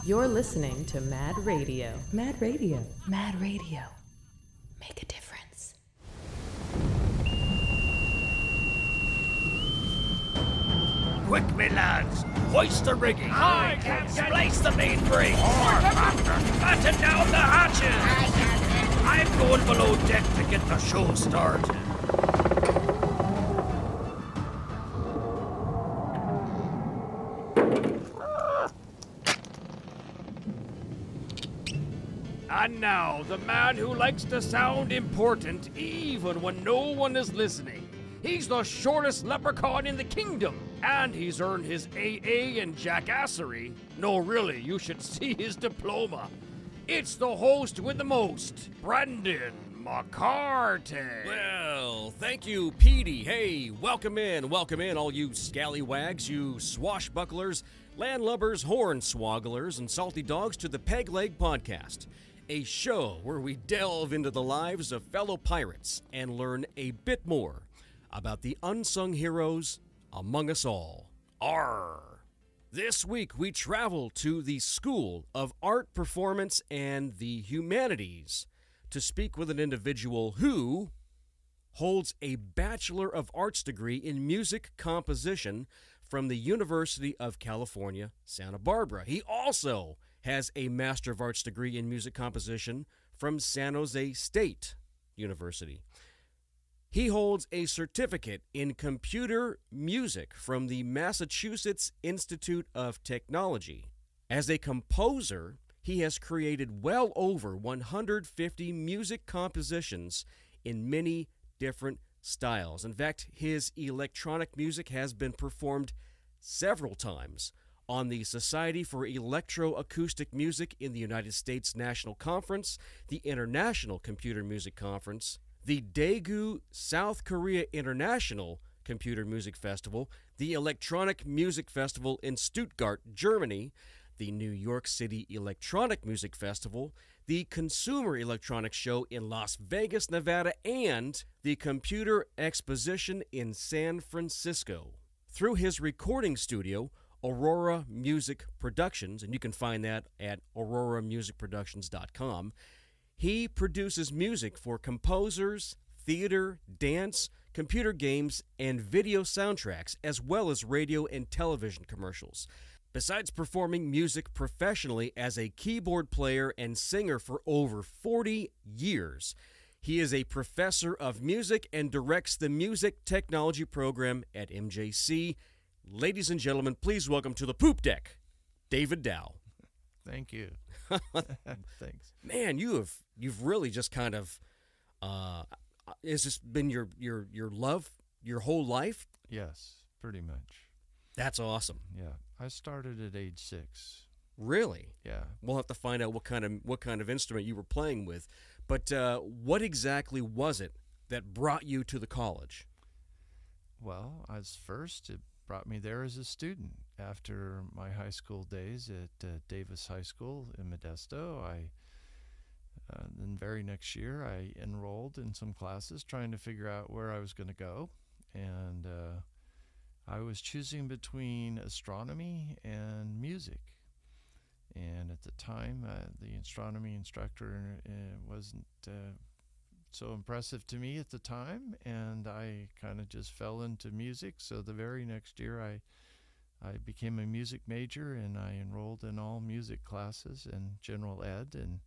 You're listening to Mad Radio. Mad Radio. Mad Radio. Make a difference. Quick, me lads! Hoist the rigging! Aye, Captain! Splice the mainframe! Batten down the hatches! Aye, Captain! I'm going below deck to get the show started. And now, the man who likes to sound important even when no one is listening. He's the shortest leprechaun in the kingdom, and he's earned his AA in jackassery. No, really, you should see his diploma. It's the host with the most, Brendan McCarty. Well, thank you, Petey. Hey, welcome in, all you scallywags, you swashbucklers, landlubbers, hornswogglers, and salty dogs to the Peg Leg Podcast, a show where we delve into the lives of fellow pirates and learn a bit more about the unsung heroes among us all. Arr! This week we travel to the School of Art, Performance, and the Humanities to speak with an individual who holds a Bachelor of Arts degree in music composition from the University of California, Santa Barbara. He also has a Master of Arts degree in music composition from San Jose State University. He holds a certificate in computer music from the Massachusetts Institute of Technology. As a composer, he has created well over 150 music compositions in many different styles. In fact, his electronic music has been performed several times on the Society for Electroacoustic Music in the United States National Conference, the International Computer Music Conference, the Daegu South Korea International Computer Music Festival, the Electronic Music Festival in Stuttgart, Germany, the New York City Electronic Music Festival, the Consumer Electronics Show in Las Vegas, Nevada, and the Computer Exposition in San Francisco. Through his recording studio, Aurora Music Productions, and you can find that at auroramusicproductions.com, he produces music for composers, theater, dance, computer games, and video soundtracks, as well as radio and television commercials. Besides performing music professionally as a keyboard player and singer for over 40 years, he is a professor of music and directs the music technology program at MJC. Ladies and gentlemen, please welcome to the poop deck, David Dow. Thank you. Thanks. Man, you've really just kind of has this been your love your whole life? Yes, pretty much. That's awesome. Yeah, I started at age 6. Really? Yeah. We'll have to find out what kind of instrument you were playing with. But what exactly was it that brought you to the college? Well, it brought me there as a student. After my high school days at Davis High School in Modesto, then very next year I enrolled in some classes trying to figure out where I was going to go. And I was choosing between astronomy and music. And at the time, the astronomy instructor wasn't so impressive to me at the time, and I kind of just fell into music. So the very next year, I became a music major, and I enrolled in all music classes and general ed, and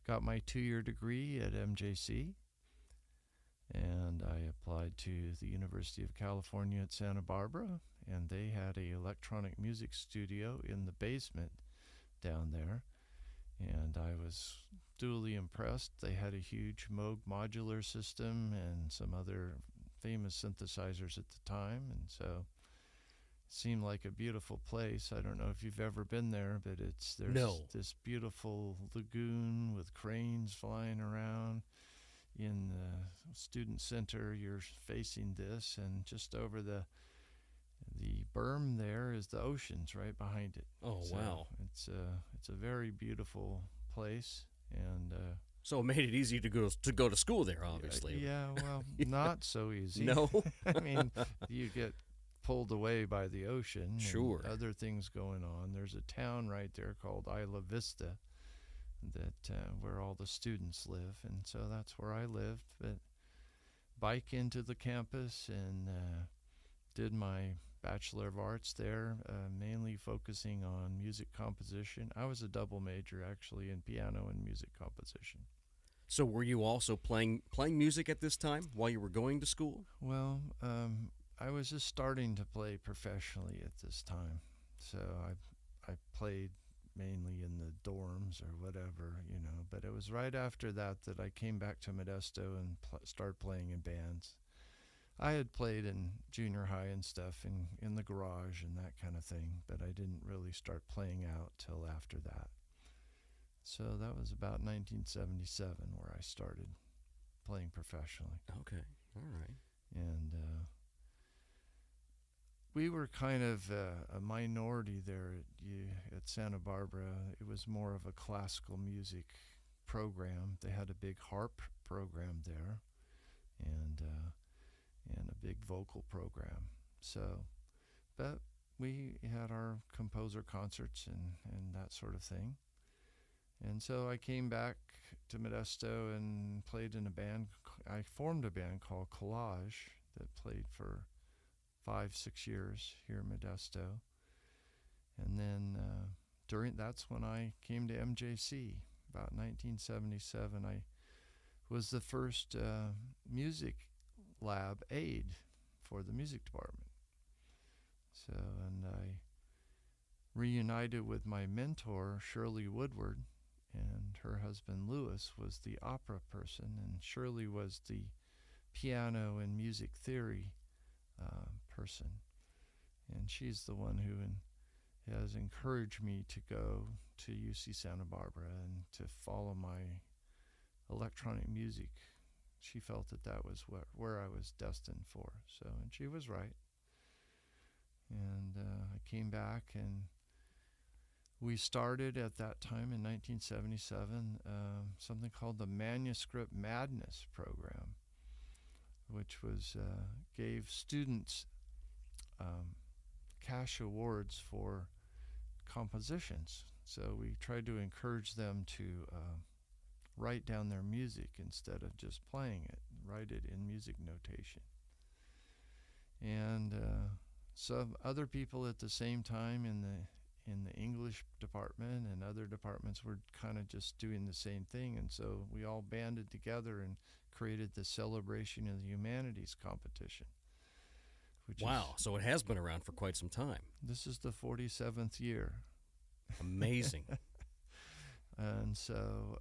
got my 2-year degree at MJC. And I applied to the University of California at Santa Barbara, and they had an electronic music studio in the basement down there, and I was duly impressed. They had a huge Moog modular system and some other famous synthesizers at the time, and so it seemed like a beautiful place. I don't know if you've ever been there, but there's this beautiful lagoon with cranes flying around. In the student center, you're facing this, and just over the berm there is the oceans right behind it. Oh, so wow! It's a very beautiful place, and so it made it easy to go to school there, obviously. Yeah, well, not so easy. No, I mean, you get pulled away by the ocean. Sure. And other things going on. There's a town right there called Isla Vista that where all the students live, and so that's where I lived. But bike into the campus and did my Bachelor of Arts there, mainly focusing on music composition. I was a double major actually in piano and music composition. So were you also playing music at this time while you were going to school? Well, I was just starting to play professionally at this time, so I played mainly in the dorms or whatever, but it was right after that I came back to Modesto and started playing in bands. I had played in junior high and stuff in the garage and that kind of thing, but I didn't really start playing out till after that. So that was about 1977 where I started playing professionally. Okay, all right. And we were kind of a minority there at Santa Barbara. It was more of a classical music program. They had a big harp program there, and a big vocal program. So, but we had our composer concerts and that sort of thing. And so I came back to Modesto and played in a band. I formed a band called Collage that played for 5-6 years here in Modesto. And then that's when I came to MJC, about 1977. I was the first music lab aide for the music department. So, and I reunited with my mentor, Shirley Woodward, and her husband, Lewis, was the opera person, and Shirley was the piano and music theory person. And she's the one who has encouraged me to go to UC Santa Barbara and to follow my electronic music. She felt that was where I was destined for. So, and she was right. And I came back, and we started at that time in 1977 something called the Manuscript Madness program, which was gave students cash awards for compositions. So we tried to encourage them to write down their music instead of just playing it, write it in music notation. And some other people at the same time in the English department and other departments were kind of just doing the same thing, and so we all banded together and created the Celebration of the Humanities competition. Wow, so it has been around for quite some time. This is the 47th year. Amazing. And so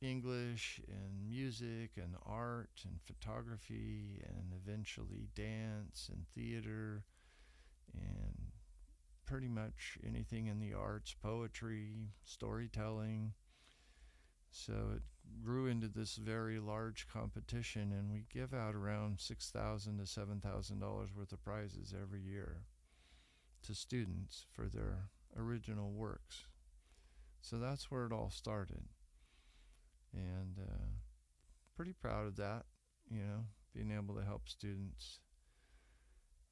English and music and art and photography and eventually dance and theater and pretty much anything in the arts, poetry, storytelling. So it grew into this very large competition, and we give out around $6,000 to $7,000 worth of prizes every year to students for their original works. So that's where it all started. And pretty proud of that, being able to help students.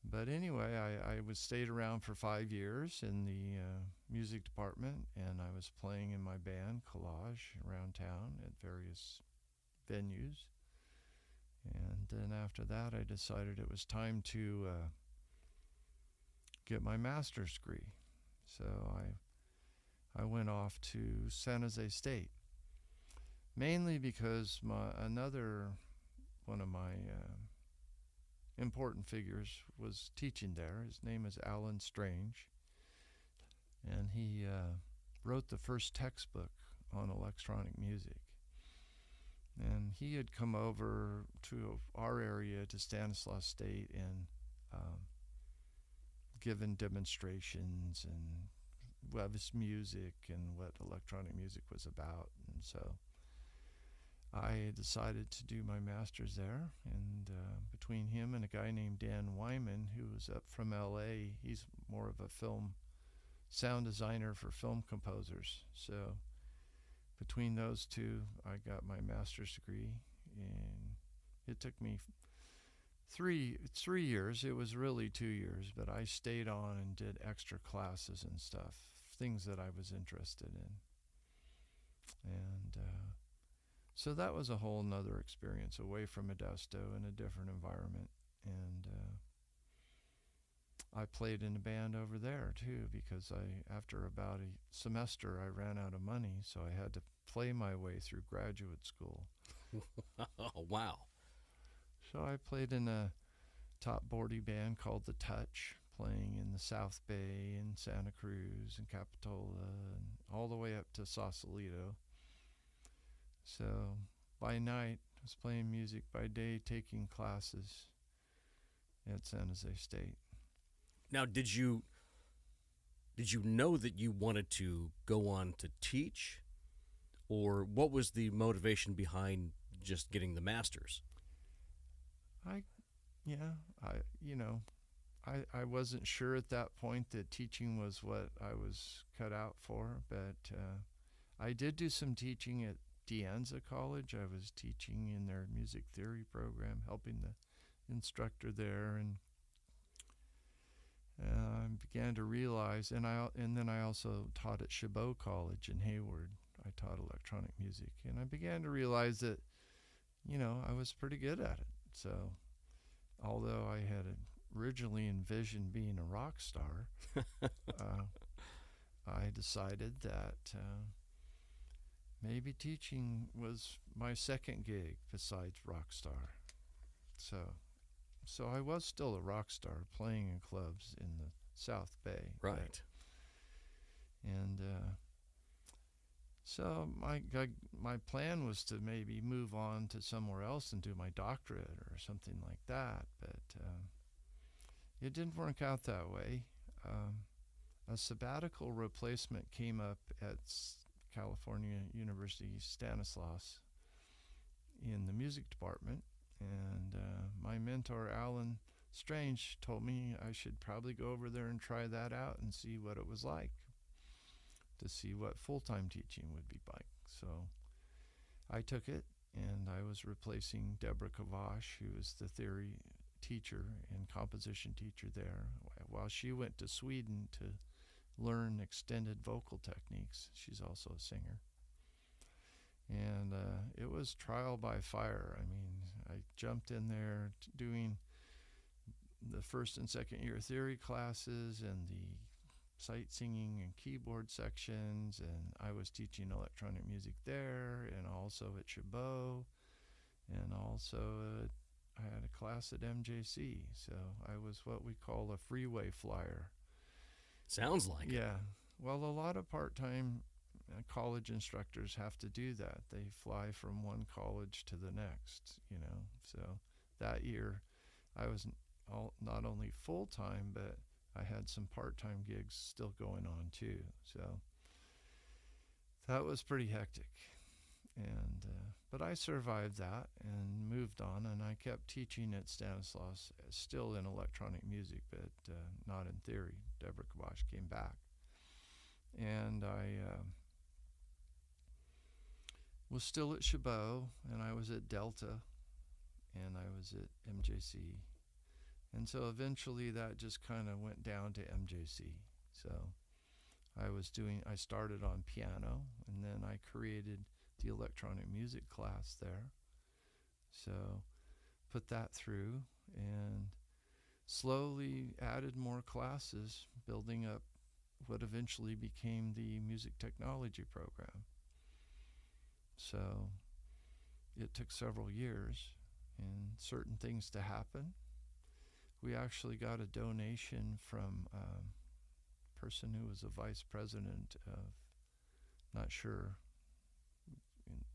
But anyway, I stayed around for 5 years in the music department, and I was playing in my band, Collage, around town at various venues. And then after that, I decided it was time to get my master's degree. So I went off to San Jose State, mainly because another one of my important figures was teaching there. His name is Alan Strange, and he wrote the first textbook on electronic music. And he had come over to our area, to Stanislaus State, and given demonstrations and of his music and what electronic music was about. And so I decided to do my master's there, and between him and a guy named Dan Wyman, who was up from LA, he's more of a film sound designer for film composers. So between those two, I got my master's degree, and it took me three years. It was really 2 years, but I stayed on and did extra classes and stuff, things that I was interested in. And so that was a whole nother experience away from Modesto in a different environment. And I played in a band over there too, because after about a semester, I ran out of money, so I had to play my way through graduate school. Oh, wow. So I played in a top 40 band called The Touch, playing in the South Bay and Santa Cruz and Capitola and all the way up to Sausalito. So by night, I was playing music. By day, taking classes at San Jose State. Now, did you know that you wanted to go on to teach, or what was the motivation behind just getting the master's? I wasn't sure at that point that teaching was what I was cut out for, but I did do some teaching at De Anza College. I was teaching in their music theory program, helping the instructor there, and I began to realize, and then I also taught at Chabot College in Hayward. I taught electronic music, and I began to realize that, I was pretty good at it. So, although I had originally envisioned being a rock star, I decided that maybe teaching was my second gig besides rock star. So I was still a rock star playing in clubs in the South Bay. Right. And so my plan was to maybe move on to somewhere else and do my doctorate or something like that, but it didn't work out that way. A sabbatical replacement came up at California University Stanislaus in the music department, and my mentor Alan Strange told me I should probably go over there and try that out and see what it was like, to see what full-time teaching would be like. So I took it, and I was replacing Deborah Kavash, who was the theory teacher and composition teacher there, while she went to Sweden to learn extended vocal techniques. She's also a singer. And it was trial by fire. I mean, I jumped in there doing the first and second year theory classes and the sight singing and keyboard sections, and I was teaching electronic music there, and also at Chabot, and also I had a class at MJC. So I was what we call a freeway flyer. Sounds like it. Yeah. Well, a lot of part-time college instructors have to do that. They fly from one college to the next, So that year I was not only full-time, but I had some part-time gigs still going on too. So that was pretty hectic. And but I survived that and moved on, and I kept teaching at Stanislaus, still in electronic music, but not in theory. Deborah Kabash came back. And I was still at Chabot, and I was at Delta, and I was at MJC. And so eventually that just kind of went down to MJC. So I started on piano, and then I created the electronic music class there. So put that through and slowly added more classes, building up what eventually became the music technology program. So it took several years and certain things to happen. We actually got a donation from a person who was a vice president of,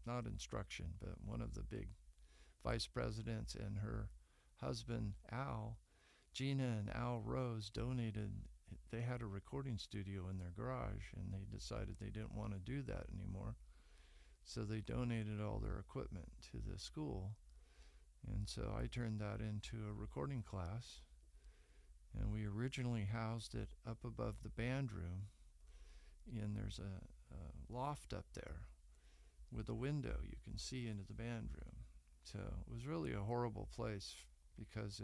not instruction, but one of the big vice presidents, and her husband, Al, Gina and Al Rose, donated. They had a recording studio in their garage, and they decided they didn't want to do that anymore. So they donated all their equipment to the school. And so I turned that into a recording class. And we originally housed it up above the band room. And there's a loft up there with a window you can see into the band room. So it was really a horrible place because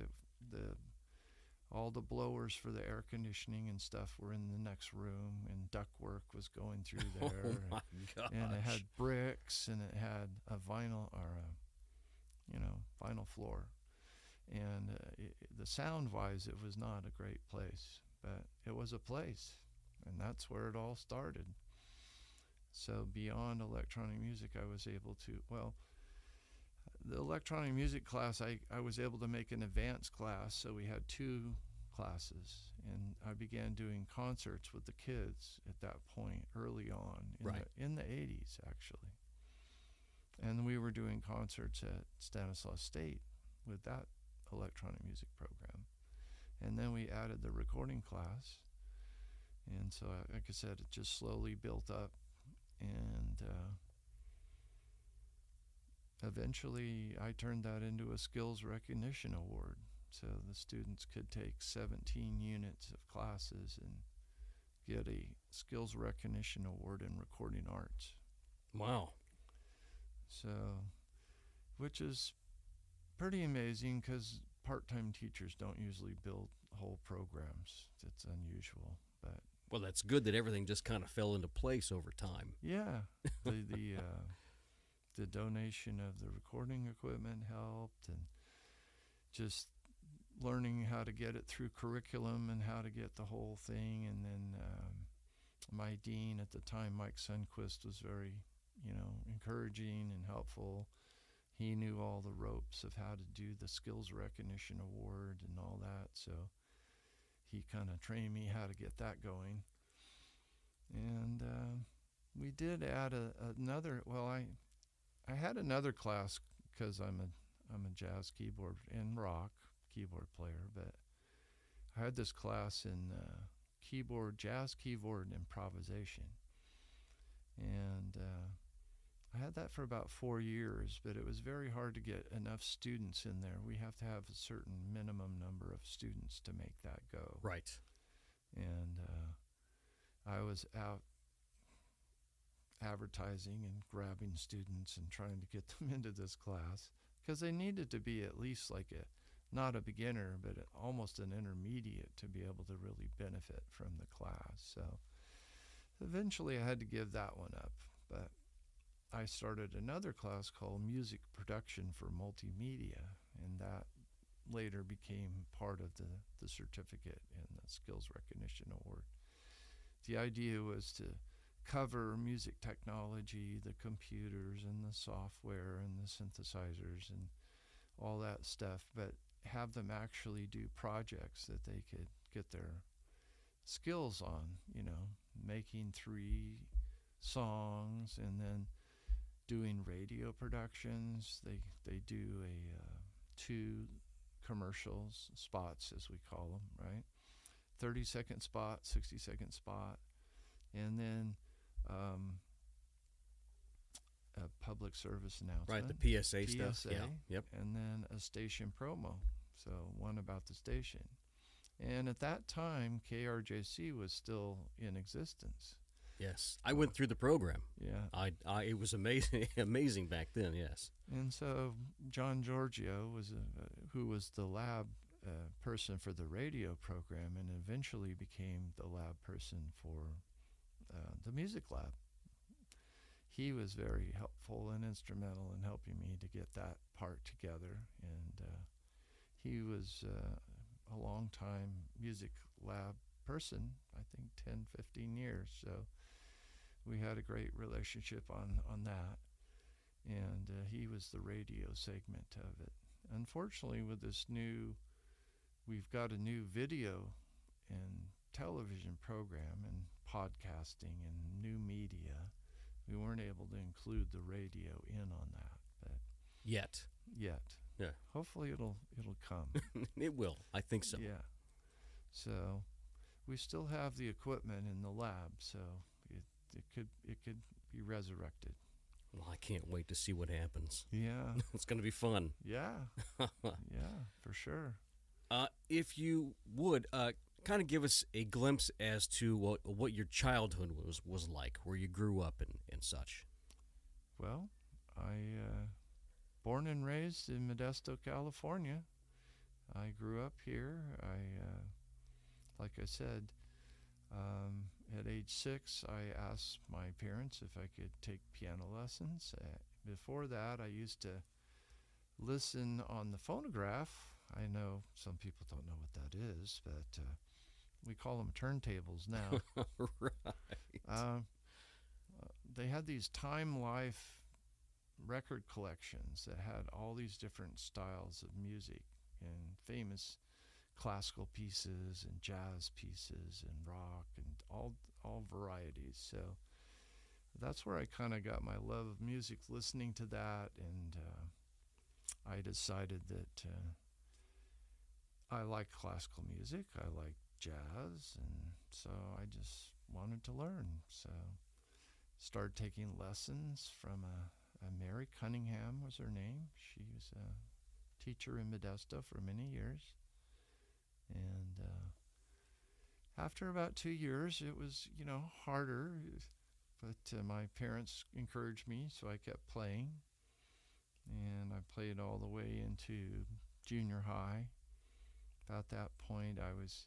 all the blowers for the air conditioning and stuff were in the next room, and ductwork was going through there. Oh my gosh. And it had bricks, and it had a vinyl vinyl floor. And the sound-wise, it was not a great place, but it was a place, and that's where it all started. So beyond electronic music, I was able to, the electronic music class, I was able to make an advanced class, so we had 2 classes, and I began doing concerts with the kids at that point early on, in the 80s, actually. And we were doing concerts at Stanislaus State with that electronic music program. And then we added the recording class, and so, like I said, it just slowly built up, and eventually I turned that into a skills recognition award, so the students could take 17 units of classes and get a skills recognition award in recording arts. Wow. So, which is pretty amazing, because part-time teachers don't usually build whole programs. It's unusual, but Well, that's good that everything just kind of fell into place over time. yeah, the donation of the recording equipment helped, and just learning how to get it through curriculum and how to get the whole thing. And then my dean at the time, Mike Sundquist, was very, encouraging and helpful. He knew all the ropes of how to do the skills recognition award and all that, so he kind of trained me how to get that going. And we did add another. Well, I had another class, because I'm a jazz keyboard and rock keyboard player, but I had this class in jazz keyboard improvisation, and I had that for about 4 years, but it was very hard to get enough students in there. We have to have a certain minimum number of students to make that go. Right. And I was out advertising and grabbing students and trying to get them into this class, because they needed to be at least like not a beginner, but almost an intermediate to be able to really benefit from the class. So eventually I had to give that one up, but I started another class called Music Production for Multimedia, and that later became part of the certificate and the Skills Recognition Award. The idea was to cover music technology, the computers and the software and the synthesizers and all that stuff, but have them actually do projects that they could get their skills on, making 3 songs and then doing radio productions. They do 2 commercials, spots as we call them, right? 30-second spot, 60-second spot, and then a public service announcement. Right, the PSA stuff. Yeah. Yep. And then a station promo, so one about the station. And at that time, KRJC was still in existence. Yes, I went through the program. Yeah, it was amazing, amazing back then. Yes. And so John Giorgio was who was the lab person for the radio program, and eventually became the lab person for the music lab. He was very helpful and instrumental in helping me to get that part together, and he was a long-time music lab person, I think 10, 15 years, so we had a great relationship on that, and he was the radio segment of it. Unfortunately, with this we've got a new video and television program and podcasting and new media. We weren't able to include the radio in on that, but Yet. Yeah. Hopefully it'll come. It will. I think so. Yeah. So we still have the equipment in the lab, so it could be resurrected. Well, I can't wait to see what happens. Yeah. It's going to be fun. Yeah. Yeah, for sure. If you would, kind of give us a glimpse as to what your childhood was like, where you grew up and such. Well, I born and raised in Modesto, California, I grew up here. Like I said, at age 6, I asked my parents if I could take piano lessons. Before that, I used to listen on the phonograph. I know some people don't know what that is, but we call them turntables now. Right. They had these Time Life record collections that had all these different styles of music and famous classical pieces and jazz pieces and rock and all varieties. So that's where I kind of got my love of music, listening to that, and I decided that I like classical music, I like jazz, and so I just wanted to learn. So started taking lessons from a Mary Cunningham was her name. She was a teacher in Modesto for many years. And after about 2 years, it was, harder. But my parents encouraged me, so I kept playing. And I played all the way into junior high. About that point, I was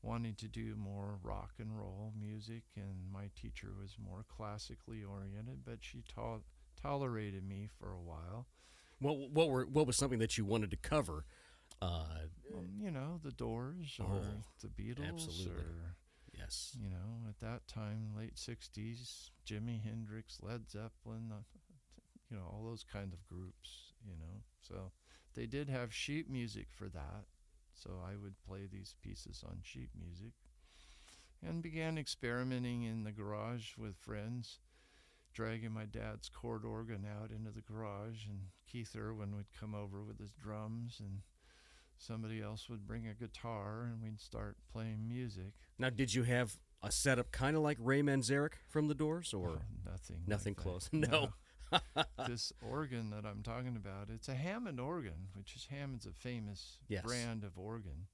wanting to do more rock and roll music, and my teacher was more classically oriented, but she tolerated me for a while. What was something that you wanted to cover? The Doors or the Beatles, absolutely. or Yes. At that time, late 60s, Jimi Hendrix, Led Zeppelin, all those kind of groups, So they did have sheet music for that, so I would play these pieces on sheet music and began experimenting in the garage with friends, dragging my dad's chord organ out into the garage, and Keith Irwin would come over with his drums, and somebody else would bring a guitar, and we'd start playing music. Now, did you have a setup kind of like Ray Manzarek from The Doors, or nothing like close? That. No. This organ that I'm talking about, it's a Hammond organ, which is Hammond's a famous brand of organ.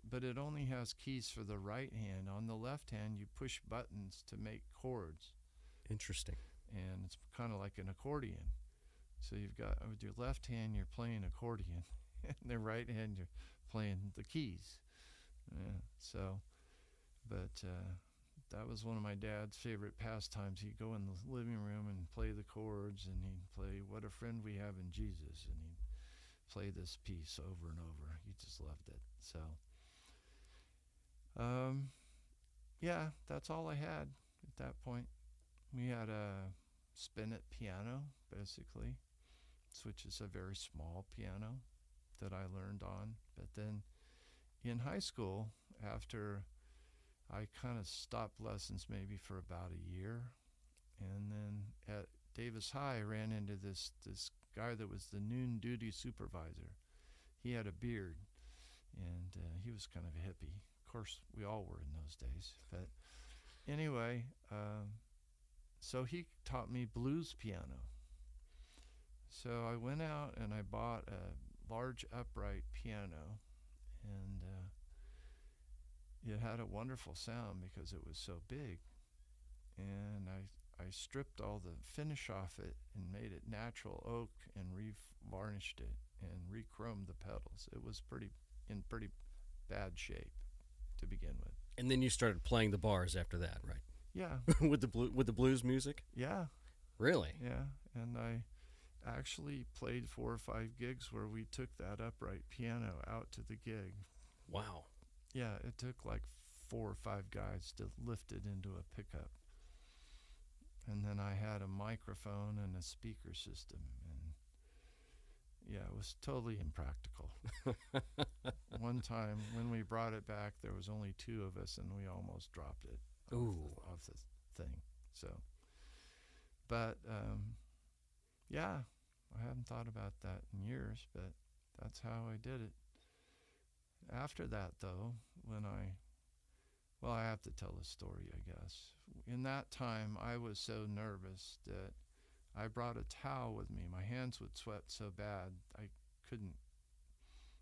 But it only has keys for the right hand. On the left hand, you push buttons to make chords. Interesting. And it's kind of like an accordion. So you've got, with your left hand, you're playing accordion. And the right hand, you're playing the keys. That was one of my dad's favorite pastimes. He'd go in the living room and play the chords, and he'd play What a Friend We Have in Jesus, and he'd play this piece over and over. He just loved it. So, that's all I had at that point. We had a spinet piano, basically, which is a very small piano that I learned on. But then in high school, after I kind of stopped lessons maybe for about a year, and then at Davis High I ran into this guy that was the noon duty supervisor. He had a beard, and he was kind of a hippie. Of course, we all were in those days. But anyway, so he taught me blues piano. So I went out and I bought a large upright piano, and it had a wonderful sound because it was so big. And I stripped all the finish off it and made it natural oak and re-varnished it and re-chromed the pedals. It was in pretty bad shape to begin with. And then you started playing the bars after that, right? Yeah. with the blues music? Yeah. Really? Yeah. And I actually played 4 or 5 gigs where we took that upright piano out to the gig. Wow. Yeah, it took like 4 or 5 guys to lift it into a pickup. And then I had a microphone and a speaker system, and yeah, it was totally impractical. One time when we brought it back, there was only 2 of us, and we almost dropped it off the thing. So, but yeah, I haven't thought about that in years, but that's how I did it. After that, though, I have to tell a story, I guess. In that time, I was so nervous that I brought a towel with me. My hands would sweat so bad, I couldn't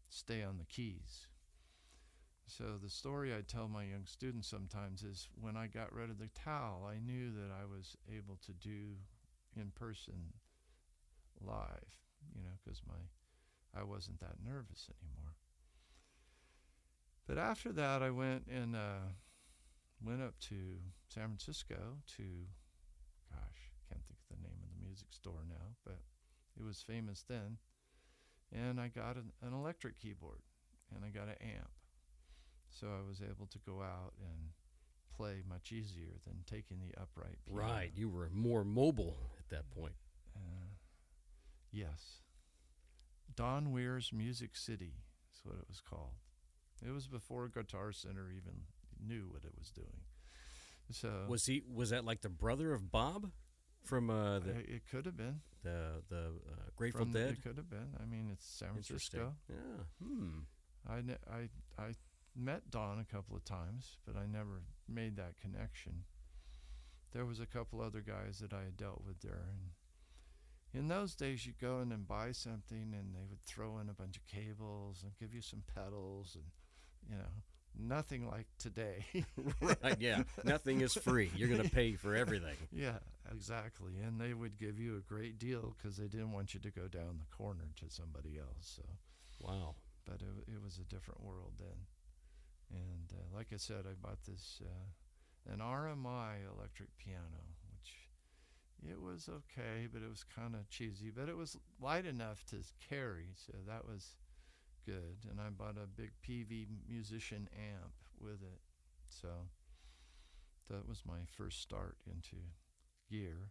stay on the keys. So the story I tell my young students sometimes is when I got rid of the towel, I knew that I was able to do in person live, because I wasn't that nervous anymore. But after that, I went up to San Francisco to, gosh, can't think of the name of the music store now, but it was famous then. And I got an electric keyboard, and I got an amp. So I was able to go out and play much easier than taking the upright piano. Right, you were more mobile at that point. Yes. Don Weir's Music City is what it was called. It was before Guitar Center even knew what it was doing. So Was that like the brother of Bob from it could have been the Grateful Dead? It could have been. I mean, it's San Francisco. Yeah. I met Don a couple of times, but I never made that connection. There was a couple other guys that I had dealt with there, and in those days you'd go in and buy something and they would throw in a bunch of cables and give you some pedals, and nothing like today. Right, yeah. Nothing is free. You're going to pay for everything. Yeah, exactly. And they would give you a great deal because they didn't want you to go down the corner to somebody else. So, wow. But it was a different world then. And like I said, I bought this an RMI electric piano, which it was okay, but it was kind of cheesy. But it was light enough to carry, so that was good. And I bought a big PV Musician amp with it. So that was my first start into gear.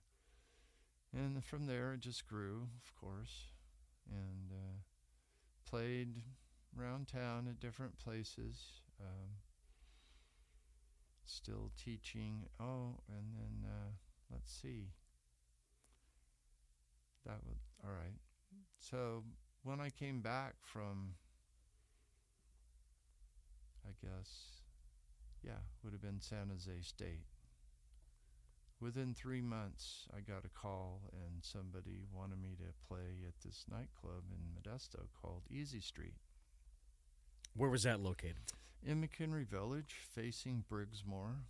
And from there it just grew, of course, and played around town at different places. Still teaching. Oh, and then let's see. That was all right. So when I came back from, I guess, would have been San Jose State. Within 3 months, I got a call, and somebody wanted me to play at this nightclub in Modesto called Easy Street. Where was that located? In McHenry Village, facing Briggsmore,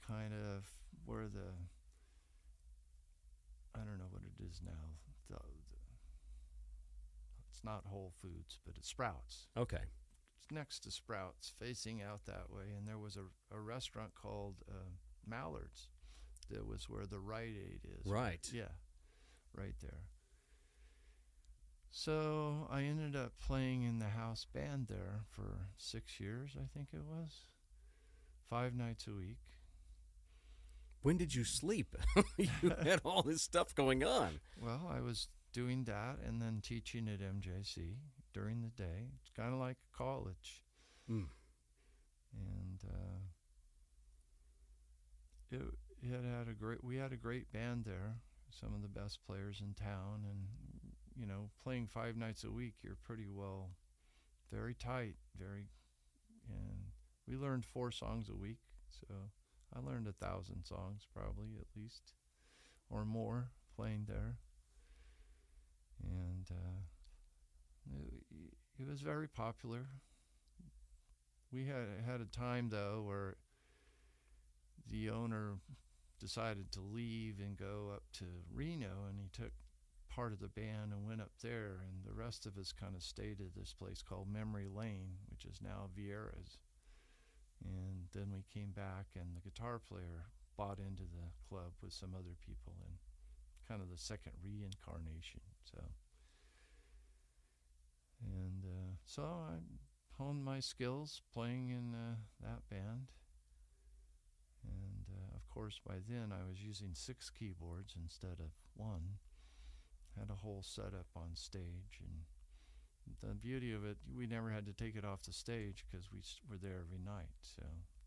kind of where I don't know what it is now. It's not Whole Foods, but it's Sprouts. Okay. It's next to Sprouts, facing out that way. And there was a restaurant called Mallard's. That was where the Rite Aid is. Right. Yeah, right there. So I ended up playing in the house band there for 6 years, I think it was. 5 nights a week. When did you sleep? You had all this stuff going on. Well, I was doing that and then teaching at MJC during the day. It's kind of like college. Mm. And we had a great band there, some of the best players in town, and playing 5 nights a week, you're pretty well, very tight, and we learned 4 songs a week, so I learned 1,000 songs probably at least, or more, playing there. And it was very popular. We had a time though where the owner decided to leave and go up to Reno, and he took part of the band and went up there, and the rest of us kind of stayed at this place called Memory Lane, which is now Vieira's. And then we came back, and the guitar player bought into the club with some other people, and kind of the second reincarnation. So I honed my skills playing in that band. And of course, by then I was using 6 keyboards instead of 1. Had a whole setup on stage, and the beauty of it, we never had to take it off the stage because we were there every night. So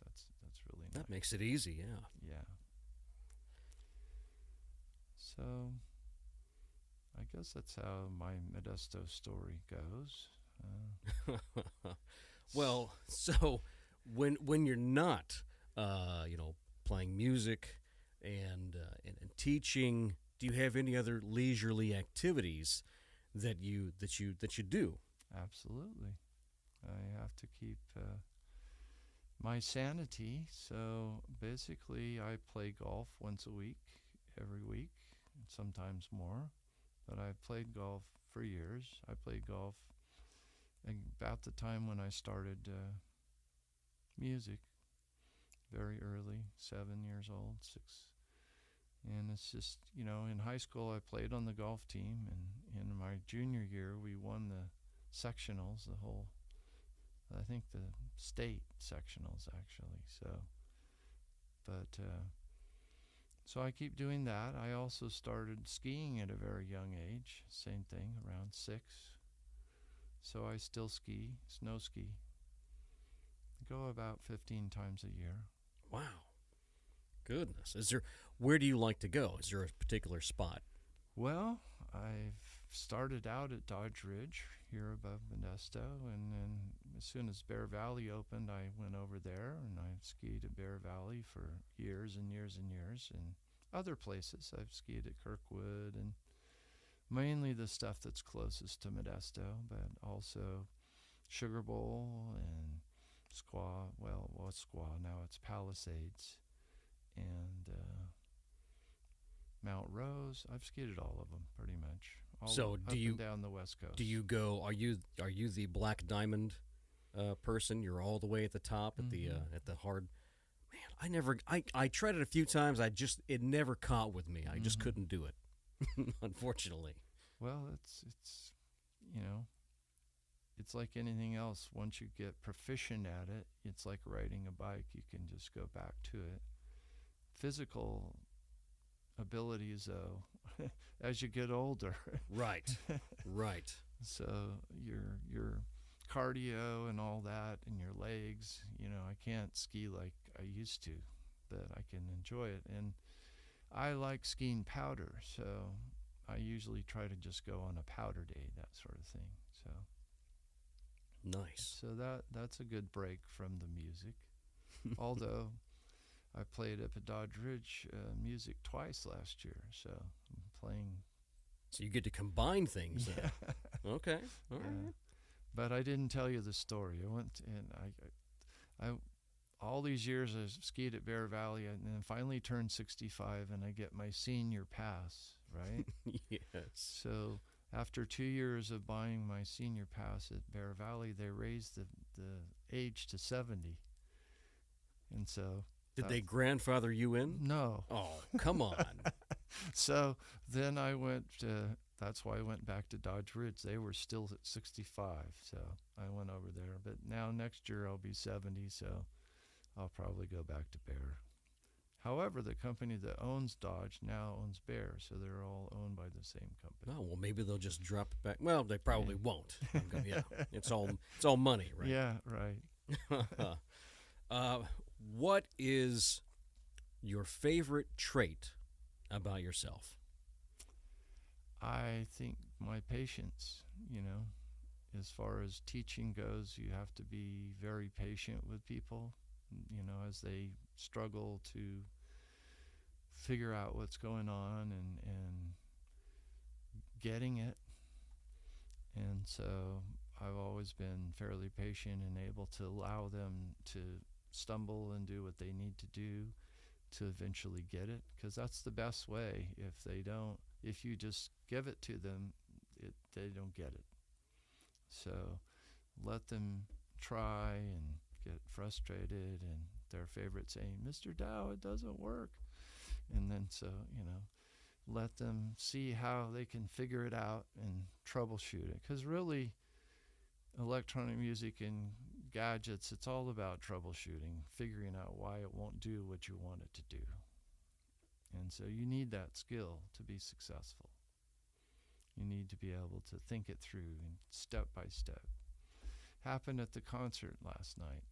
that's really nice. That makes it easy, yeah. Yeah. So I guess that's how my Modesto story goes. Well, so when you're not, playing music and teaching, do you have any other leisurely activities that you do? Absolutely. I have to keep my sanity. So basically, I play golf once a week, every week, sometimes more. But I've played golf for years. I played golf about the time when I started music, very early, 7 years old, 6. And it's just, in high school I played on the golf team, and in my junior year we won the sectionals, I think the state sectionals actually. So I keep doing that. I also started skiing at a very young age, same thing, around 6. So I still ski, snow ski. Go about 15 times a year. Wow. Goodness. Where do you like to go? Is there a particular spot? Well, I've started out at Dodge Ridge here above Modesto, and then as soon as Bear Valley opened, I went over there, and I've skied at Bear Valley for years and years and years. And other places, I've skied at Kirkwood, and mainly the stuff that's closest to Modesto, but also Sugar Bowl and Squaw. Well, it was Squaw, now it's Palisades, and Mount Rose. I've skied at all of them pretty much. Up and down the West Coast. Do you go? Are you the Black Diamond person? You're all the way at the top at the hard. Man, I tried it a few times. It never caught with me. I just couldn't do it, unfortunately. Well, it's it's like anything else. Once you get proficient at it, it's like riding a bike. You can just go back to it. Physical abilities, though, as you get older. Right. So your cardio and all that, and your legs. I can't ski like I used to, but I can enjoy it. And I like skiing powder, so I usually try to just go on a powder day, that sort of thing. So nice. So that's a good break from the music. Although I played up at Dodge Ridge music twice last year, so I'm playing. So you get to combine things then. Okay, all right. But I didn't tell you the story. I went and I all these years I skied at Bear Valley, and then finally turned 65, and I get my senior pass, right? Yes. So after 2 years of buying my senior pass at Bear Valley, they raised the age to 70, and so. Did they grandfather you in? No. Oh, come on. So then that's why I went back to Dodge Ridge. They were still at 65, so I went over there. But now next year I'll be 70, so I'll probably go back to Bear. However, the company that owns Dodge now owns Bear, so they're all owned by the same company. Oh, well, maybe they'll just drop it back. Well, they probably won't. Yeah, it's all money, right? Yeah, right. What is your favorite trait about yourself? I think my patience, as far as teaching goes, you have to be very patient with people, as they struggle to figure out what's going on and getting it. And so I've always been fairly patient and able to allow them to stumble and do what they need to do to eventually get it, because that's the best way. If you just give it to them, they don't get it. So let them try and get frustrated, and their favorite saying, "Mr. Dow, it doesn't work." And then let them see how they can figure it out and troubleshoot it, because really electronic music and gadgets, it's all about troubleshooting, figuring out why it won't do what you want it to do. And so you need that skill to be successful. You need to be able to think it through and step by step. Happened at the concert last night.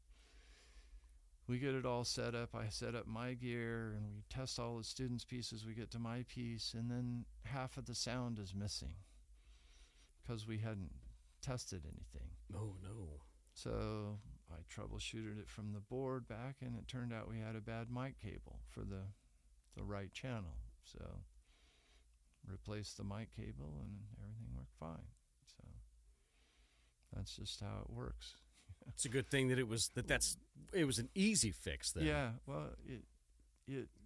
We get it all set up. I set up my gear, and we test all the students' pieces. We get to my piece, and then half of the sound is missing because we hadn't tested anything. Oh, no. So I troubleshooted it from the board back, and it turned out we had a bad mic cable for the right channel. So replaced the mic cable, and everything worked fine. So that's just how it works. It's a good thing that it was an easy fix then. Yeah, well,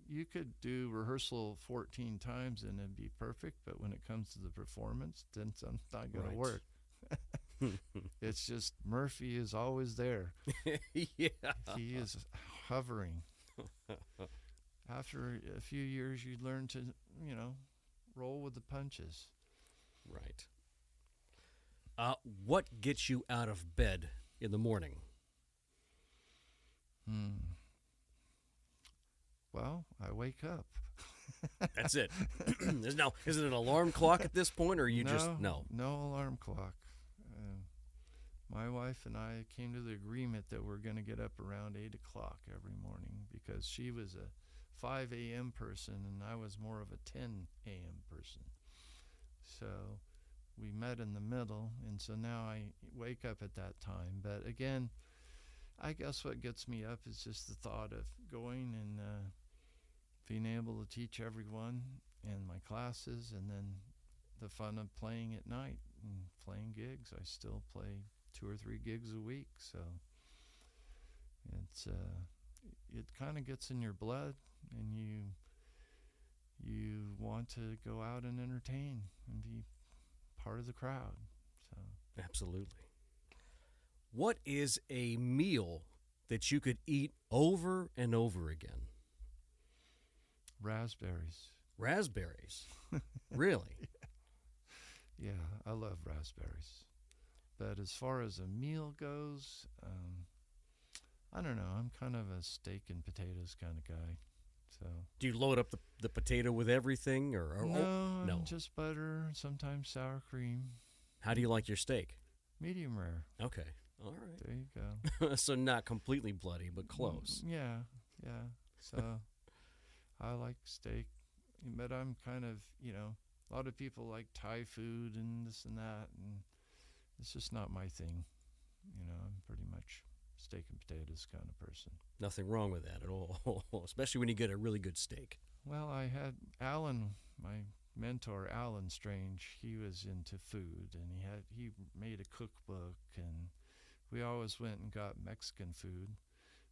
you could do rehearsal 14 times and it'd be perfect, but when it comes to the performance, then it's not going to work. It's just Murphy is always there. Yeah. He is hovering. After a few years, you learn to, roll with the punches. Right. What gets you out of bed in the morning? Well, I wake up. That's it. Is it an alarm clock at this point, or you just no? No alarm clock. My wife and I came to the agreement that we're going to get up around 8 o'clock every morning because she was a 5 a.m. person and I was more of a 10 a.m. person. So we met in the middle, and so now I wake up at that time. But again, I guess what gets me up is just the thought of going and being able to teach everyone in my classes, and then the fun of playing at night and playing gigs. I still play 2 or 3 gigs a week, so it's it kind of gets in your blood, and you want to go out and entertain and be part of the crowd. So absolutely. What is a meal that you could eat over and over again? Raspberries. Raspberries? Really? Yeah, I love raspberries. But as far as a meal goes, I don't know. I'm kind of a steak and potatoes kind of guy. So do you load up the potato with everything, or no, just butter, sometimes sour cream. How do you like your steak? Medium rare. Okay, all right. There you go. So not completely bloody, but close. Yeah. So I like steak, but I'm kind of, a lot of people like Thai food and this and that, and it's just not my thing. I'm pretty much steak and potatoes kind of person. Nothing wrong with that at all, especially when you get a really good steak. Well, I had Alan, my mentor, Alan Strange. He was into food, and he made a cookbook, and we always went and got Mexican food.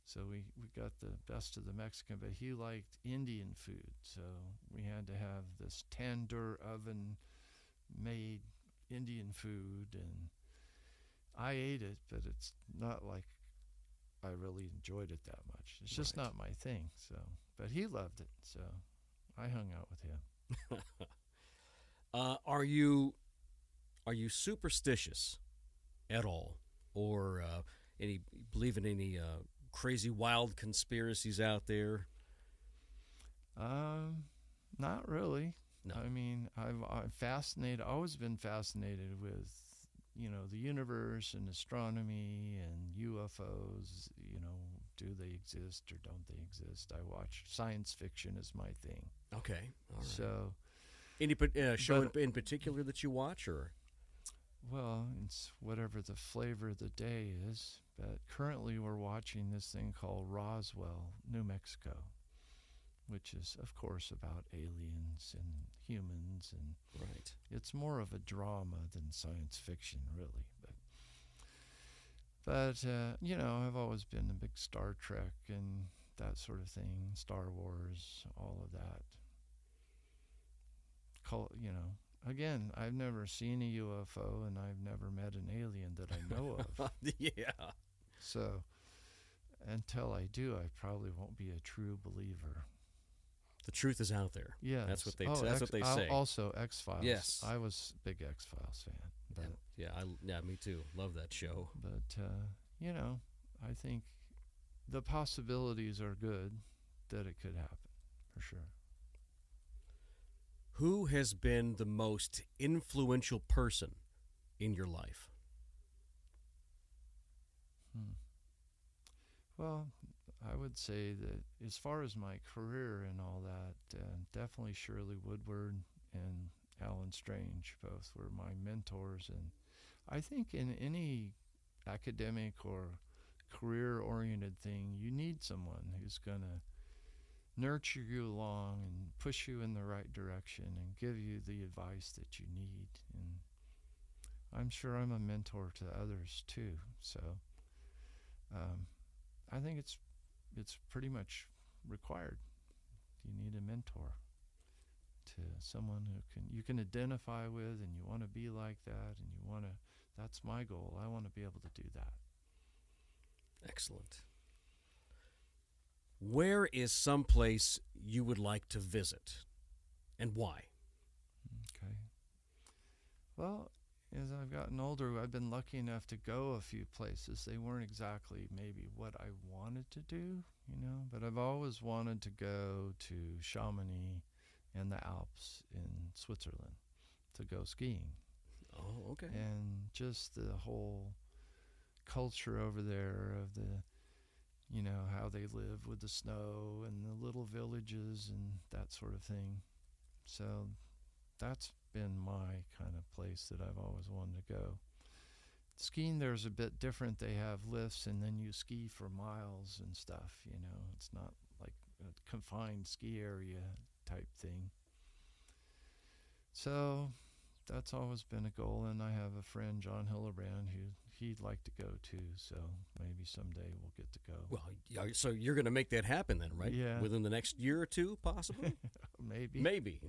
So we got the best of the Mexican, but he liked Indian food. So we had to have this tandoor oven made Indian food, and I ate it, but it's not like I really enjoyed it that much. It's just not my thing. So, but he loved it, so I hung out with him. Are you superstitious at all, or believe in any crazy wild conspiracies out there? Not really. No. I mean, I've always been fascinated with, the universe and astronomy and UFOs. Do they exist or don't they exist? I watch science fiction is my thing. Okay, all right. So, any show in particular that you watch, or? Well, it's whatever the flavor of the day is. But currently we're watching this thing called Roswell, New Mexico, which is, of course, about aliens and humans. And right. It's more of a drama than science fiction, really. But I've always been a big Star Trek and that sort of thing, Star Wars, all of that. Again, I've never seen a UFO, and I've never met an alien that I know of. Yeah. So until I do, I probably won't be a true believer. The truth is out there. Yeah, that's what they say. Also, X-Files. Yes, I was a big X-Files fan. But, yeah, me too. Love that show. But I think the possibilities are good that it could happen, for sure. Who has been the most influential person in your life? Well, I would say that as far as my career and all that, definitely Shirley Woodward and Alan Strange both were my mentors. And I think in any academic or career-oriented thing, you need someone who's going to nurture you along and push you in the right direction and give you the advice that you need. And I'm sure I'm a mentor to others too. So I think it's pretty much required. you need a mentor, to someone who you can identify with, and you want to be like that, and that's my goal. I want to be able to do that. Excellent. Where is some place you would like to visit, and why? Okay. Well, as I've gotten older, I've been lucky enough to go a few places. They weren't exactly maybe what I wanted to do, but I've always wanted to go to Chamonix and the Alps in Switzerland to go skiing. Oh, okay. And just the whole culture over there of how they live with the snow and the little villages and that sort of thing. So that's been my kind of place that I've always wanted to go. Skiing there's a bit different. They have lifts, and then you ski for miles and stuff, It's not like a confined ski area type thing. So that's always been a goal, and I have a friend, John Hillebrand, who he'd like to go too, so maybe someday we'll get to go. Well, yeah, so you're going to make that happen then, right? Yeah. Within the next year or two, possibly? Maybe. Maybe.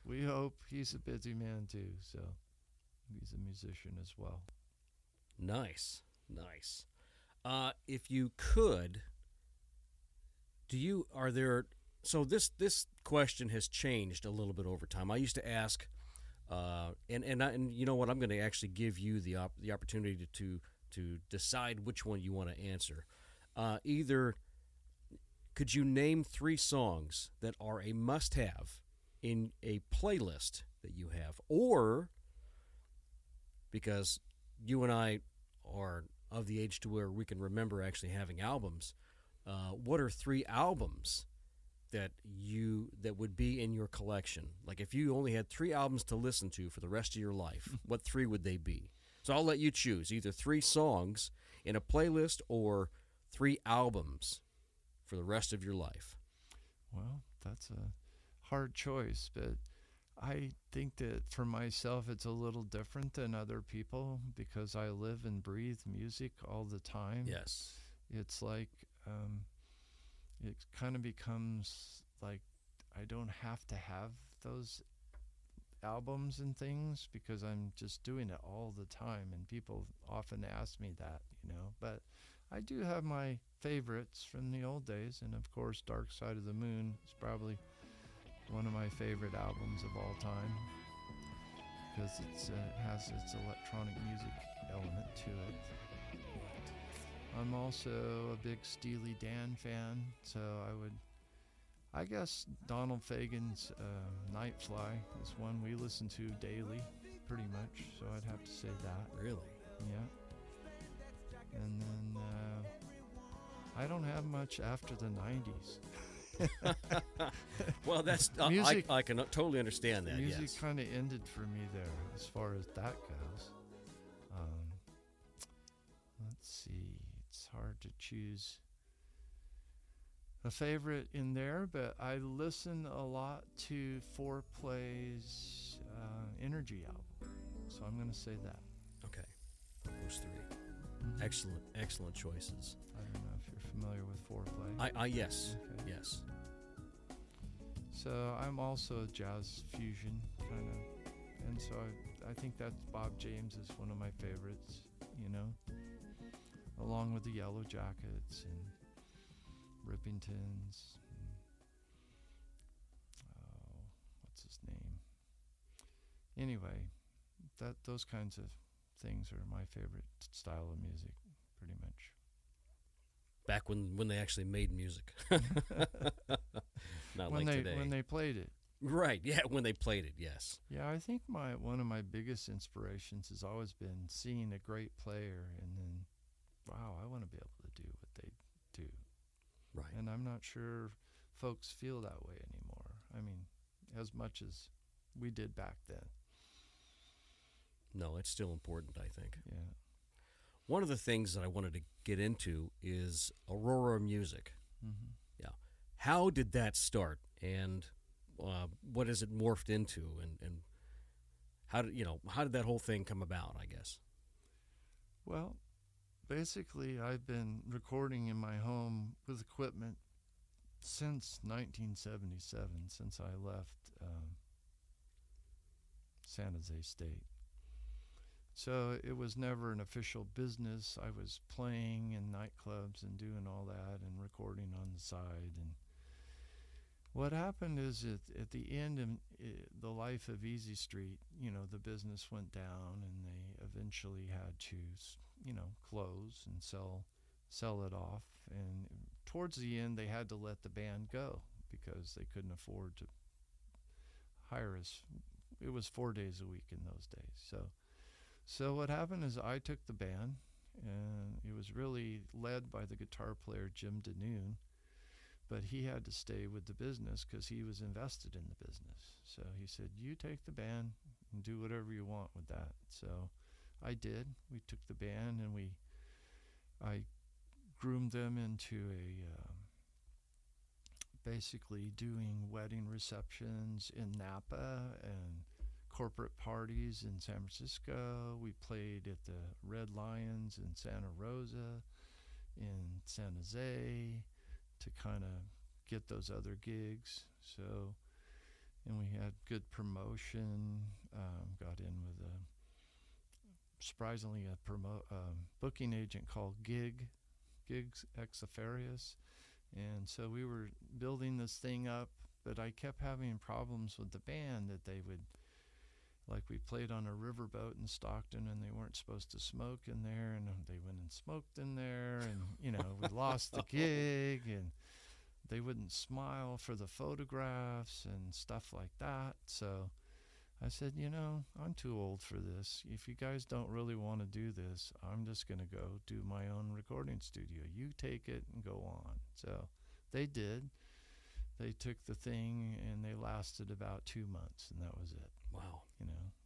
We hope. He's a busy man too, so he's a musician as well. Nice. If you could, so this question has changed a little bit over time. I used to ask, and you know what, I'm going to actually give you the opportunity to decide which one you want to answer. Either could you name 3 songs that are a must-have in a playlist that you have, or because you and I are of the age to where we can remember actually having albums, what are 3 albums that would be in your collection? Like if you only had 3 albums to listen to for the rest of your life, what 3 would they be? So I'll let you choose either 3 songs in a playlist or 3 albums for the rest of your life. Well, that's a hard choice, but I think that for myself it's a little different than other people because I live and breathe music all the time. Yes. It's like it kind of becomes like I don't have to have those albums and things because I'm just doing it all the time, and people often ask me that, but I do have my favorites from the old days, and of course Dark Side of the Moon is probably one of my favorite albums of all time because it has its electronic music element to it. I'm also a big Steely Dan fan, so I guess Donald Fagen's Night Fly is one we listen to daily, pretty much, so I'd have to say that. Really? Yeah. And then I don't have much after the 90s. Well, that's music, I can totally understand that. Music yes. kind of ended for me there as far as that goes. Let's see, it's hard to choose a favorite in there, but I listen a lot to Fourplay's Energy album, so I'm going to say that. Okay, those 3. Excellent choices. I don't know if you're familiar with Fourplay. Yes. Okay. Yes. So I'm also a jazz fusion kind of, and so I think that Bob James is one of my favorites, along with the Yellow Jackets and Rippingtons. And, what's his name? Anyway, those kinds of things are my favorite style of music, pretty much. Back when they actually made music. Not when like today. When they played it. Right, yeah, when they played it, yes. Yeah, I think one of my biggest inspirations has always been seeing a great player and then, wow, I want to be able to do what they do. Right. And I'm not sure folks feel that way anymore. I mean, as much as we did back then. No, it's still important, I think. Yeah. One of the things that I wanted to get into is Aurora music. Mm-hmm. Yeah. How did that start, and what has it morphed into, and how did that whole thing come about, I guess? Well, basically, I've been recording in my home with equipment since 1977, since I left San Jose State. So it was never an official business. I was playing in nightclubs and doing all that and recording on the side. And what happened is at the end of the life of Easy Street, the business went down and they eventually had to, close and sell it off. And towards the end, they had to let the band go because they couldn't afford to hire us. It was 4 days a week in those days. So what happened is I took the band, and it was really led by the guitar player Jim DeNoon, but he had to stay with the business because he was invested in the business. So he said, you take the band and do whatever you want with that. So I did. We took the band and I groomed them into basically doing wedding receptions in Napa and corporate parties in San Francisco. We played at the Red Lions in Santa Rosa, in San Jose, to kind of get those other gigs. So, and we had good promotion. Got in with surprisingly a booking agent called Gigs Ex Precarious. And so we were building this thing up, but I kept having problems with the band that they would, like we played on a riverboat in Stockton and they weren't supposed to smoke in there, and they went and smoked in there, and we lost the gig, and they wouldn't smile for the photographs and stuff like that. So I said, I'm too old for this. If you guys don't really want to do this, I'm just going to go do my own recording studio. You take it and go on. So they did. They took the thing and they lasted about 2 months, and that was it. Wow.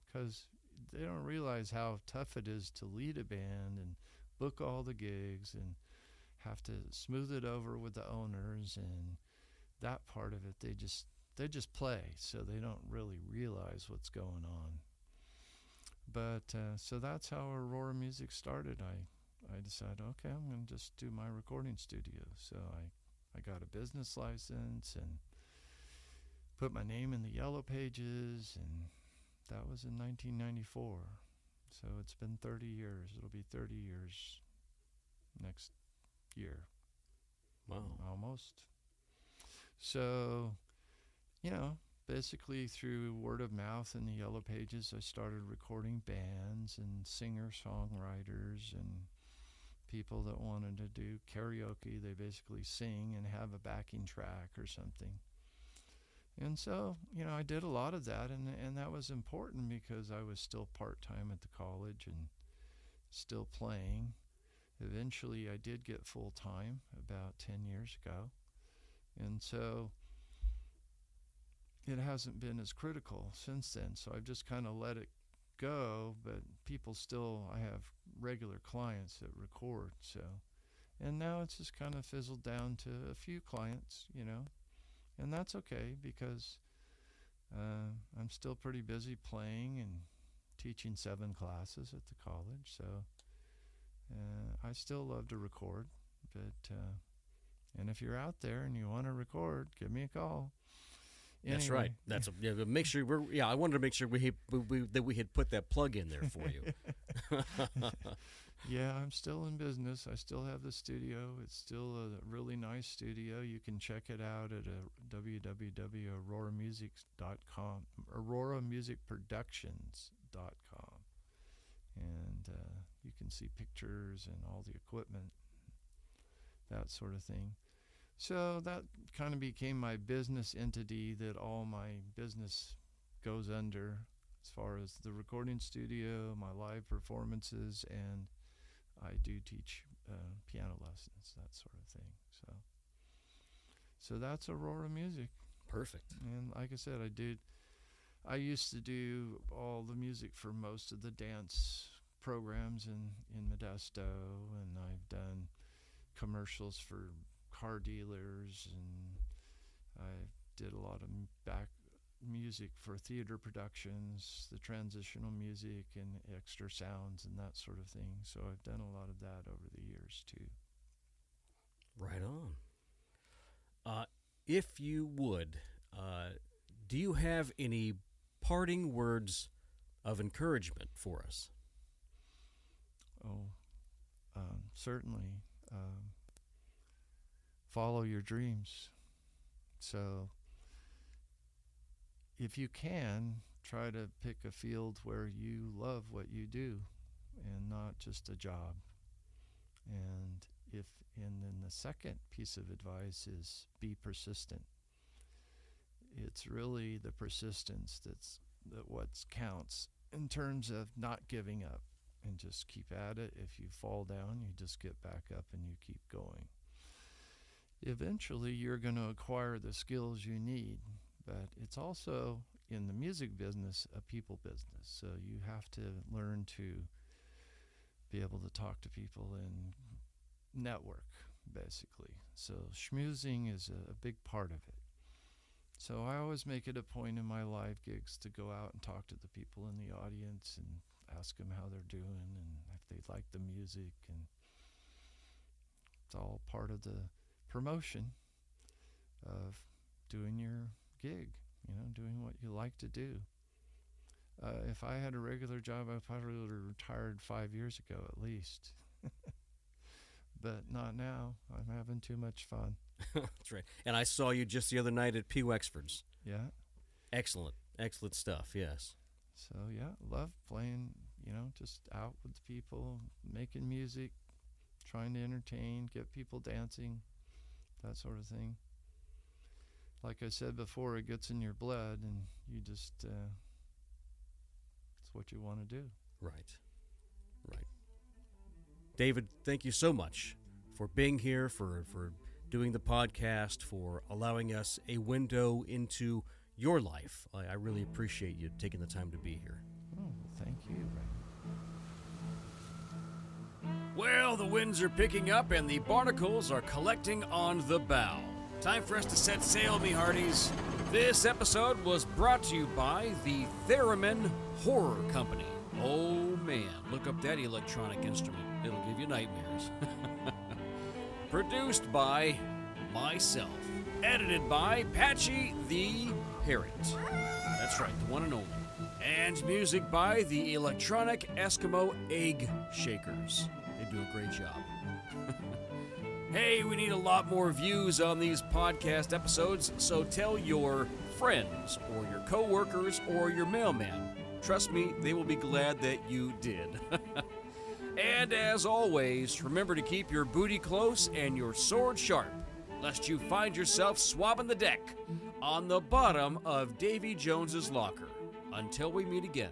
Because they don't realize how tough it is to lead a band and book all the gigs and have to smooth it over with the owners, and that part of it, they just play, so they don't really realize what's going on. But so that's how Aurora Music started. I decided, okay, I'm going to just do my recording studio. So I got a business license and put my name in the Yellow Pages, and that was in 1994. So it's been 30 years. It'll be 30 years next year. Wow. Almost. So, basically through word of mouth in the Yellow Pages, I started recording bands and singer-songwriters and people that wanted to do karaoke. They basically sing and have a backing track or something. And so, I did a lot of that, and that was important because I was still part-time at the college and still playing. Eventually, I did get full-time about 10 years ago. And so it hasn't been as critical since then. So I've just kind of let it go, but I have regular clients that record. So, and now it's just kind of fizzled down to a few clients, and that's okay because I'm still pretty busy playing and teaching 7 classes at the college. So I still love to record, but and if you're out there and you want to record, give me a call. That's Anyway. right. Make sure I wanted to make sure that we had put that plug in there for you. Yeah, I'm still in business. I still have the studio. It's still a really nice studio. You can check it out at www.auroramusic.com, auroramusicproductions.com, and you can see pictures and all the equipment, that sort of thing. So that kind of became my business entity that all my business goes under, as far as the recording studio, my live performances, and I do teach piano lessons, that sort of thing. So that's Aurora Music. Perfect. And like I said, I used to do all the music for most of the dance programs in Modesto, and I've done commercials for car dealers, and I did a lot of back music for theater productions, the transitional music and extra sounds and that sort of thing. So I've done a lot of that over the years too. Right on. if you would, do you have any parting words of encouragement for us? Oh, certainly. Follow your dreams. So, if you can, try to pick a field where you love what you do and not just a job. And then the second piece of advice is be persistent. It's really the persistence that what counts in terms of not giving up, and just keep at it. If you fall down, you just get back up and you keep going. Eventually, you're going to acquire the skills you need, but it's also, in the music business, a people business. So you have to learn to be able to talk to people and network, basically. So schmoozing is a big part of it. So I always make it a point in my live gigs to go out and talk to the people in the audience and ask them how they're doing and if they like the music, and it's all part of the promotion of doing your gig, doing what you like to do. If I had a regular job, I probably would have retired 5 years ago at least. But not now. I'm having too much fun. That's right. And I saw you just the other night at P. Wexford's. Yeah. Excellent stuff, yes. So, yeah, love playing, just out with the people, making music, trying to entertain, get people dancing, that sort of thing. Like I said before, it gets in your blood, and you just, it's what you want to do. Right. David, thank you so much for being here, for doing the podcast, for allowing us a window into your life. I really appreciate you taking the time to be here. Oh, thank you. Well, the winds are picking up and the barnacles are collecting on the bow. Time for us to set sail, me hearties. This episode was brought to you by the Theremin Horror Company. Oh man, look up that electronic instrument. It'll give you nightmares. Produced by myself. Edited by Patchy the Parrot. That's right, the one and only. And music by the Electronic Eskimo Egg Shakers. They do a great job. Hey, we need a lot more views on these podcast episodes, so tell your friends or your coworkers or your mailman. Trust me, they will be glad that you did. And as always, remember to keep your booty close and your sword sharp, lest you find yourself swabbing the deck on the bottom of Davy Jones's locker. Until we meet again.